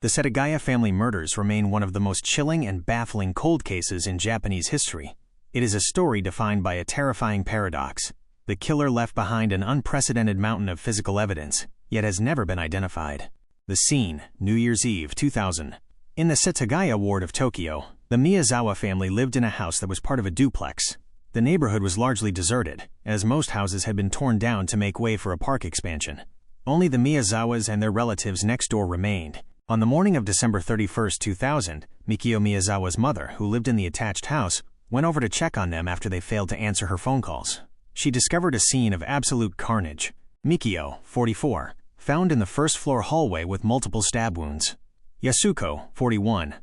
The Setagaya family murders remain one of the most chilling and baffling cold cases in Japanese history. It is a story defined by a terrifying paradox. The killer left behind an unprecedented mountain of physical evidence, yet has never been identified. The scene, New Year's Eve 2000. In the Setagaya ward of Tokyo, the Miyazawa family lived in a house that was part of a duplex. The neighborhood was largely deserted, as most houses had been torn down to make way for a park expansion. Only the Miyazawas and their relatives next door remained. On the morning of December 31, 2000, Mikio Miyazawa's mother, who lived in the attached house, went over to check on them after they failed to answer her phone calls. She discovered a scene of absolute carnage. Mikio, 44, found in the first-floor hallway with multiple stab wounds. Yasuko, 41,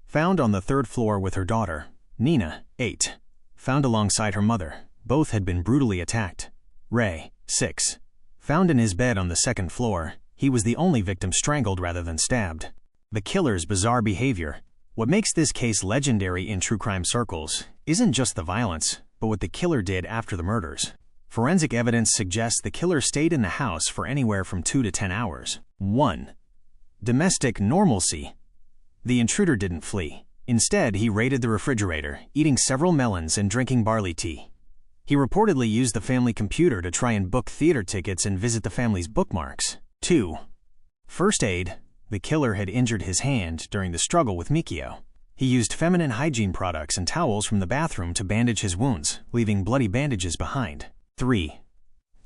found on the third floor with her daughter. Nina, 8, found alongside her mother. Both had been brutally attacked. Rei, 6, found in his bed on the second floor. He was the only victim strangled rather than stabbed. The killer's bizarre behavior. What makes this case legendary in true crime circles isn't just the violence, but what the killer did after the murders. Forensic evidence suggests the killer stayed in the house for anywhere from 2 to 10 hours. 1. Domestic normalcy. The intruder didn't flee. Instead, he raided the refrigerator, eating several melons and drinking barley tea. He reportedly used the family computer to try and book theater tickets and visit the family's bookmarks. 2. First aid. The killer had injured his hand during the struggle with Mikio. He used feminine hygiene products and towels from the bathroom to bandage his wounds, leaving bloody bandages behind. 3.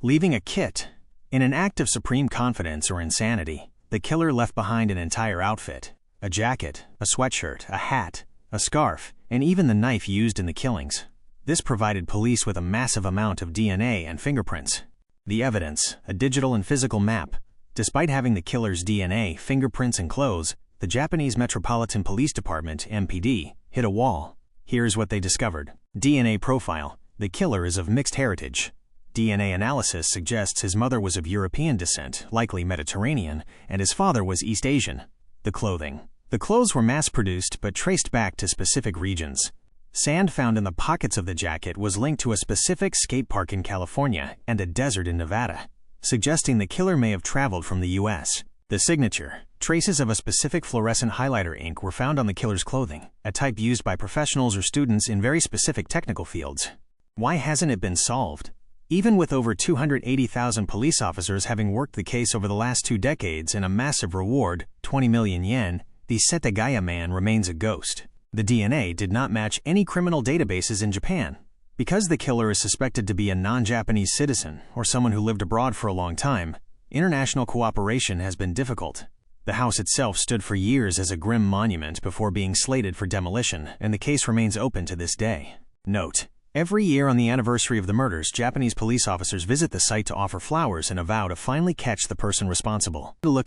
Leaving a kit. In an act of supreme confidence or insanity, the killer left behind an entire outfit: a jacket, a sweatshirt, a hat, a scarf, and even the knife used in the killings. This provided police with a massive amount of DNA and fingerprints. The evidence, a digital and physical map. Despite having the killer's DNA, fingerprints, and clothes, the Japanese Metropolitan Police Department, MPD, hit a wall. Here's what they discovered. DNA profile. The killer is of mixed heritage. DNA analysis suggests his mother was of European descent, likely Mediterranean, and his father was East Asian. The clothing. The clothes were mass-produced but traced back to specific regions. Sand found in the pockets of the jacket was linked to a specific skate park in California and a desert in Nevada, suggesting the killer may have traveled from the U.S. The signature. Traces of a specific fluorescent highlighter ink were found on the killer's clothing, a type used by professionals or students in very specific technical fields. Why hasn't it been solved? Even with over 280,000 police officers having worked the case over the last 2 decades and a massive reward, 20 million yen, the Setagaya man remains a ghost. The DNA did not match any criminal databases in Japan. Because the killer is suspected to be a non-Japanese citizen or someone who lived abroad for a long time, international cooperation has been difficult. The house itself stood for years as a grim monument before being slated for demolition, and the case remains open to this day. Note: every year on the anniversary of the murders, Japanese police officers visit the site to offer flowers and a vow to finally catch the person responsible. To look into